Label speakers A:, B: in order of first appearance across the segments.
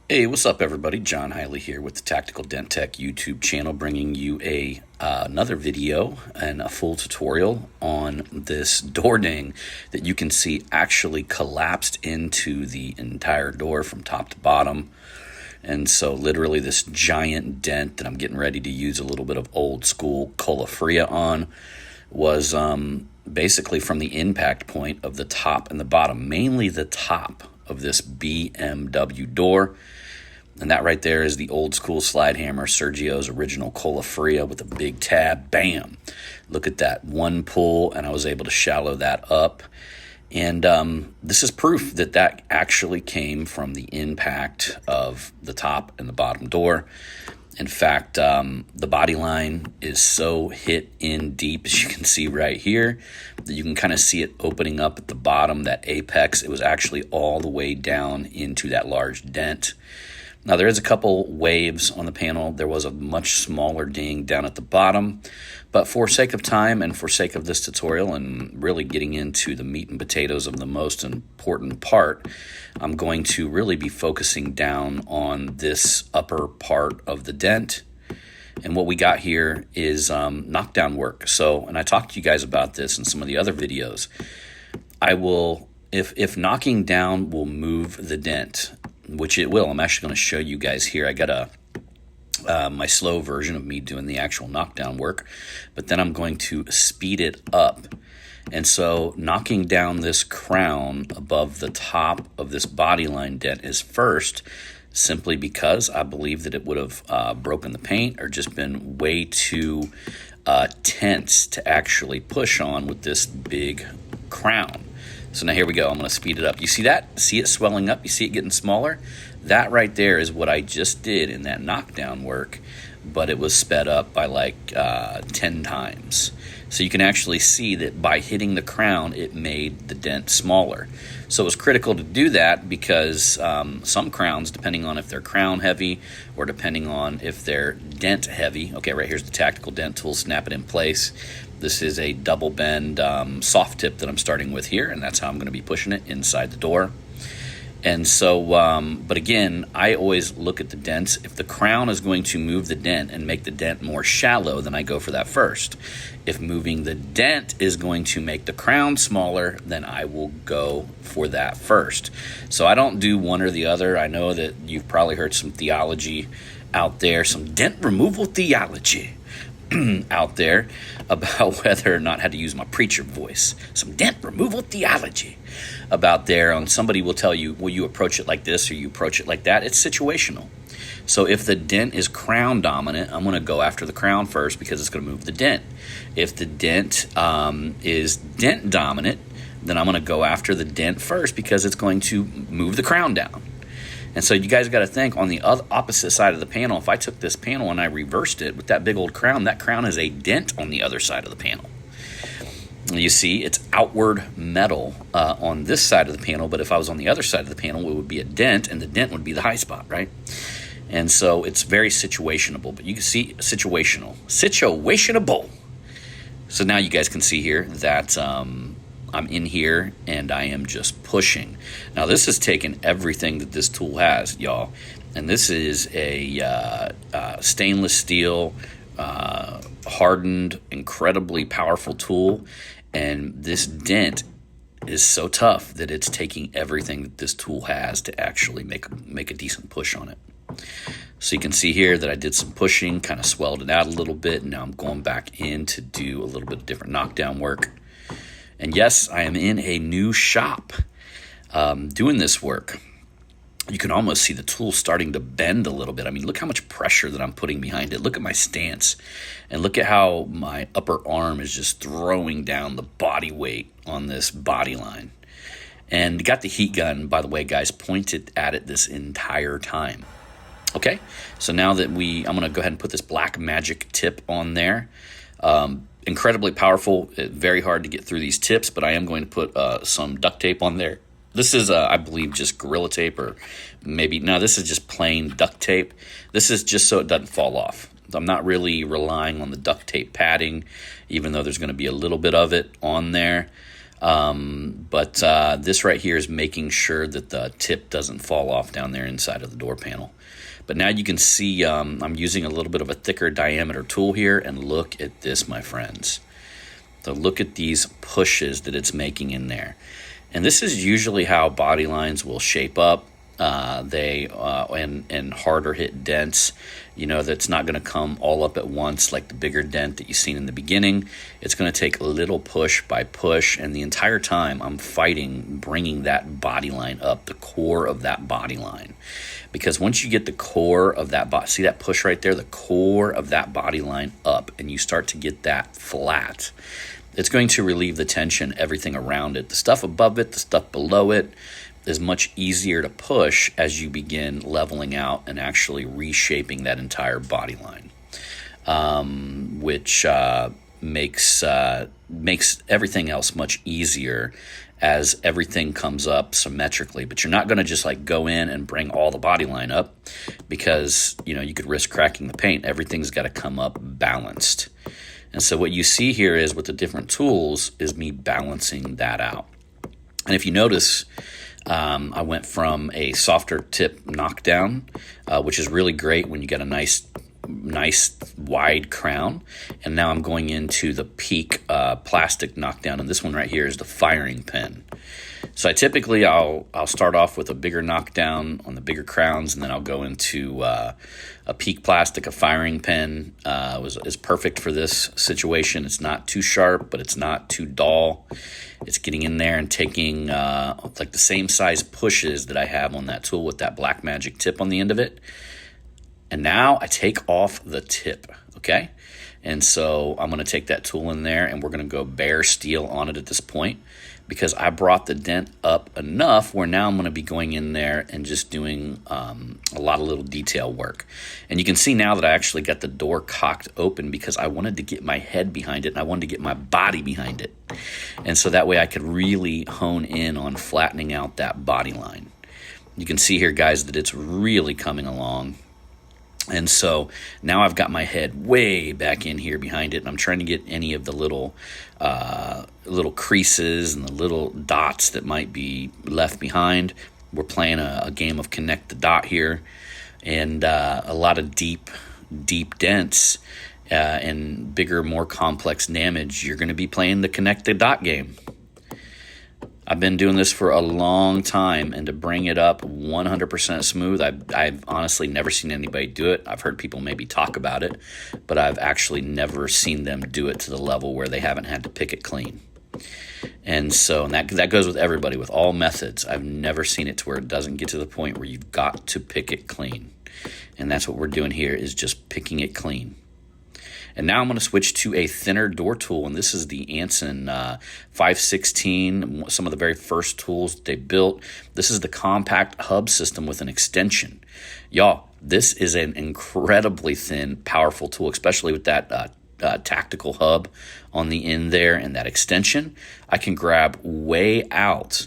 A: Hey, what's up, everybody? John Hiley here with the Tactical Dent Tech YouTube channel, bringing you another video and a full tutorial on this door ding that you can see actually collapsed into the entire door from top to bottom. And so literally this giant dent that I'm getting ready to use a little bit of old school Colafria on was basically from the impact point of the top and the bottom, mainly the top of this BMW door. And that right there is the old school slide hammer, Sergio's original Colafria with a big tab. Bam! Look at that. One pull, and I was able to shallow that up. And this is proof that that actually came from the impact of the top and the bottom door. In fact, the body line is so hit in deep, as you can see right here, that you can kind of see it opening up at the bottom, that apex. It was actually all the way down into that large dent. Now, there is a couple waves on the panel. There was a much smaller ding down at the bottom. But for sake of time and for sake of this tutorial and really getting into the meat and potatoes of the most important part, I'm going to really be focusing down on this upper part of the dent. And what we got here is knockdown work. So, and I talked to you guys about this in some of the other videos. I will, if knocking down will move the dent, which it will. I'm actually going to show you guys here. I got my slow version of me doing the actual knockdown work, but then I'm going to speed it up. And so knocking down this crown above the top of this body line dent is first, simply because I believe that it would have broken the paint or just been way too tense to actually push on with this big crown. So now here we go. I'm going to speed it up. You see that? See it swelling up? You see it getting smaller? That right there is what I just did in that knockdown work, but it was sped up by like 10 times. So you can actually see that by hitting the crown, it made the dent smaller. So it was critical to do that because some crowns, depending on if they're crown heavy or depending on if they're dent heavy. Okay, right here's the tactical dent tool, snap it in place. This is a double bend soft tip that I'm starting with here, and that's how I'm going to be pushing it inside the door. And so, but again, I always look at the dents. If the crown is going to move the dent and make the dent more shallow, then I go for that first. If moving the dent is going to make the crown smaller, then I will go for that first. So I don't do one or the other. I know that you've probably heard some theology out there, some dent removal theology out there about whether or not how to use my preacher voice, some dent removal theology about there. And somebody will tell you, well, you approach it like this or you approach it like that. It's situational. So if the dent is crown dominant, I'm going to go after the crown first because it's going to move the dent. If the dent is dent dominant, then I'm going to go after the dent first because it's going to move the crown down. And so you guys got to think on the opposite side of the panel. If I took this panel and I reversed it with that big old crown, that crown is a dent on the other side of the panel. You see, it's outward metal on this side of the panel, but if I was on the other side of the panel, it would be a dent, and the dent would be the high spot, right? And so it's very situationable, but you can see situationable. So now you guys can see here that I'm in here and I am just pushing. Now this has taken everything that this tool has, y'all. And this is a stainless steel, hardened, incredibly powerful tool. And this dent is so tough that it's taking everything that this tool has to actually make a decent push on it. So you can see here that I did some pushing, kind of swelled it out a little bit. And now I'm going back in to do a little bit of different knockdown work. And yes, I am in a new shop doing this work. You can almost see the tool starting to bend a little bit. I mean, look how much pressure that I'm putting behind it. Look at my stance. And look at how my upper arm is just throwing down the body weight on this body line. And got the heat gun, by the way, guys, pointed at it this entire time. Okay, so now that I'm going to go ahead and put this black magic tip on there. Incredibly powerful, very hard to get through these tips, but I am going to put some duct tape on there. This is, I believe, just Gorilla Tape, or maybe, no, this is just plain duct tape. This is just so it doesn't fall off. I'm not really relying on the duct tape padding, even though there's going to be a little bit of it on there. But this right here is making sure that the tip doesn't fall off down there inside of the door panel. But now you can see I'm using a little bit of a thicker diameter tool here, and look at this, my friends. So look at these pushes that it's making in there. And this is usually how body lines will shape up. And harder hit dents, that's not going to come all up at once like the bigger dent that you've seen in the beginning. It's going to take little push by push, and the entire time I'm fighting bringing that body line up, the core of that body line. Because once you get the core of that body, see that push right there, the core of that body line up, and you start to get that flat, it's going to relieve the tension, everything around it. The stuff above it, the stuff below it, is much easier to push as you begin leveling out and actually reshaping that entire body line, which makes everything else much easier as everything comes up symmetrically. But you're not going to just like go in and bring all the body line up, because you could risk cracking the paint. Everything's got to come up balanced. And so what you see here is with the different tools is me balancing that out. And if you notice, I went from a softer tip knockdown, which is really great when you get a nice wide crown, and now I'm going into the peak plastic knockdown, and this one right here is the firing pin. So I typically I'll start off with a bigger knockdown on the bigger crowns, and then I'll go into a peak plastic. A firing pin is perfect for this situation. It's not too sharp, but it's not too dull. It's getting in there and taking like the same size pushes that I have on that tool with that black magic tip on the end of it. And now I take off the tip, okay? And so I'm going to take that tool in there, and we're going to go bare steel on it at this point, because I brought the dent up enough where now I'm going to be going in there and just doing a lot of little detail work. And you can see now that I actually got the door cocked open because I wanted to get my head behind it, and I wanted to get my body behind it. And so that way I could really hone in on flattening out that body line. You can see here, guys, that it's really coming along. And so now I've got my head way back in here behind it, and I'm trying to get any of the little creases and the little dots that might be left behind. We're playing a game of connect the dot here, and a lot of deep dents and bigger, more complex damage. You're going to be playing the connect the dot game. I've been doing this for a long time, and to bring it up 100% smooth, I've honestly never seen anybody do it. I've heard people maybe talk about it, but I've actually never seen them do it to the level where they haven't had to pick it clean. And so that goes with everybody, with all methods. I've never seen it to where it doesn't get to the point where you've got to pick it clean. And that's what we're doing here, is just picking it clean. And now I'm going to switch to a thinner door tool, and this is the Anson 516, some of the very first tools they built. This is the compact hub system with an extension. Y'all, this is an incredibly thin, powerful tool, especially with that tactical hub on the end there and that extension. I can grab way out,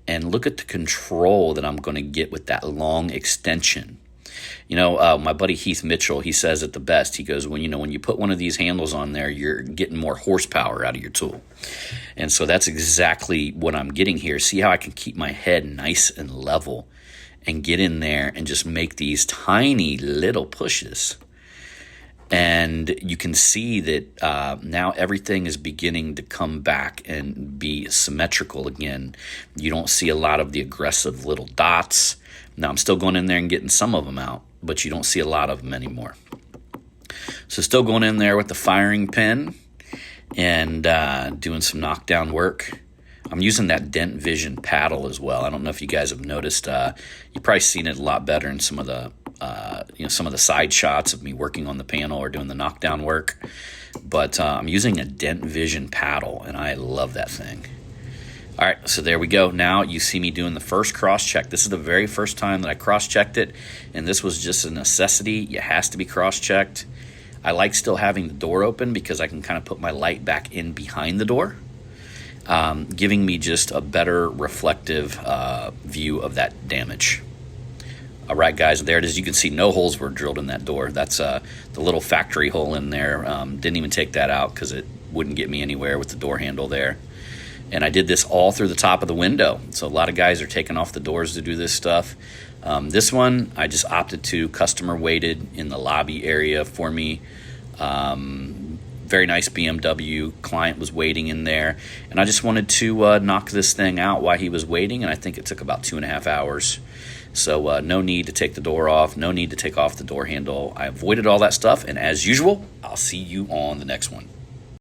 A: and look at the control that I'm going to get with that long extension. My buddy Heath Mitchell, he says it the best. He goes, when you put one of these handles on there, you're getting more horsepower out of your tool. And so that's exactly what I'm getting here. See how I can keep my head nice and level and get in there and just make these tiny little pushes. And you can see that now everything is beginning to come back and be symmetrical again. You don't see a lot of the aggressive little dots. Now, I'm still going in there and getting some of them out, but you don't see a lot of them anymore. So still going in there with the firing pin and doing some knockdown work. I'm using that Dent Vision paddle as well. I don't know if you guys have noticed. You've probably seen it a lot better in some of the side shots of me working on the panel or doing the knockdown work. But I'm using a Dent Vision paddle, and I love that thing. All right, so there we go. Now you see me doing the first cross-check. This is the very first time that I cross-checked it, and this was just a necessity. It has to be cross-checked. I like still having the door open because I can kind of put my light back in behind the door, giving me just a better reflective view of that damage. All right, guys, there it is. You can see no holes were drilled in that door. That's the little factory hole in there. Didn't even take that out because it wouldn't get me anywhere with the door handle there. And I did this all through the top of the window. So a lot of guys are taking off the doors to do this stuff. This one, I just opted to customer waited in the lobby area for me. Very nice BMW. Client was waiting in there. And I just wanted to knock this thing out while he was waiting. And I think it took about 2.5 hours. So no need to take the door off. No need to take off the door handle. I avoided all that stuff. And as usual, I'll see you on the next one.